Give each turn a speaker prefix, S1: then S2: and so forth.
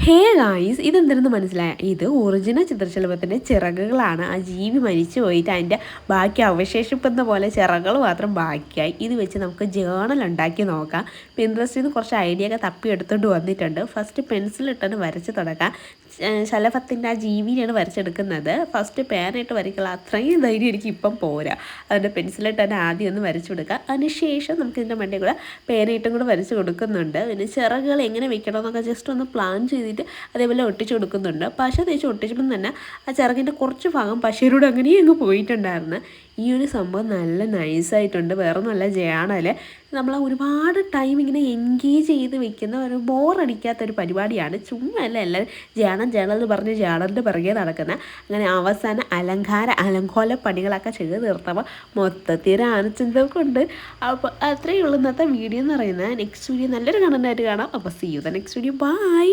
S1: Hey guys, ഇതെന്തിനെന്ന് മനസ്സിലായ? ഇത് original ചിത്രശലഭത്തിൻ്റെ ചിറകുകളാണ്. ആ ജീവി മരിച്ചു പോയിട്ട് അതിൻ്റെ ബാക്കി അവശേഷിക്കുന്ന പോലെ ചിറകുകൾ മാത്രം ബാക്കിയായി. ഇത് വെച്ച് നമുക്ക് ജേണൽ ഉണ്ടാക്കി നോക്കാം. പിൻട്രസ്റ്റിൽ നിന്ന് കുറച്ച് ഐഡിയ ഒക്കെ തപ്പി എടുത്തുകൊണ്ട് വന്നിട്ടുണ്ട്. ഫസ്റ്റ് പെൻസിലിട്ടാണ് വരച്ച് തുടങ്ങാം. ശലഭത്തിൻ്റെ ആ ജീവിനെയാണ് വരച്ചെടുക്കുന്നത്. ഫസ്റ്റ് പേനായിട്ട് വരയ്ക്കുള്ള അത്രയും ധൈര്യം എനിക്ക് ഇപ്പം പോരാ. അതിൻ്റെ പെൻസിലിട്ടാണ് ആദ്യം ഒന്ന് വരച്ചു കൊടുക്കുക. അതിനുശേഷം നമുക്ക് ഇതിൻ്റെ മണ്ടേ കൂടെ പേനയിട്ടും കൂടെ വരച്ച് കൊടുക്കുന്നുണ്ട്. പിന്നെ ചിറകുകൾ എങ്ങനെ വെക്കണമെന്നൊക്കെ ജസ്റ്റ് ഒന്ന് പ്ലാൻ ചെയ്തിട്ട് അതേപോലെ ഒട്ടിച്ച് കൊടുക്കുന്നുണ്ട്. പശ തേച്ച് ഒട്ടിച്ചപ്പം തന്നെ ആ ചിറകിൻ്റെ കുറച്ച് ഭാഗം പശയിലൂടെ അങ്ങനെ അങ്ങ് പോയിട്ടുണ്ടായിരുന്നു. ഈ ഒരു സംഭവം നല്ല നൈസായിട്ടുണ്ട്. വേറെ നല്ല ജേണൽ നമ്മൾ ഒരുപാട് ടൈം ഇങ്ങനെ എൻഗേജ് ചെയ്ത് വെക്കുന്ന ഒരു ബോറടിക്കാത്തൊരു പരിപാടിയാണ്. ചുമ്മാ അല്ല എല്ലാവരും ജേണൽ എന്ന് പറഞ്ഞ് ജേണലിൻ്റെ പിറകെ നടക്കുന്നത്. അങ്ങനെ അവസാനം അലങ്കോല പണികളൊക്കെ ചെയ്ത് തീർത്തപ്പോൾ മൊത്തത്തിൽ ആനച്ചന്തൊക്കെ ഉണ്ട്. അപ്പോൾ അത്രയേ ഉള്ളൂ ഇന്നത്തെ വീഡിയോ എന്ന് പറയുന്നത്. നെക്സ്റ്റ് വീഡിയോ നല്ലൊരു കണ്ടൻ്റായിട്ട് കാണാം. അപ്പോൾ see you the next video. By.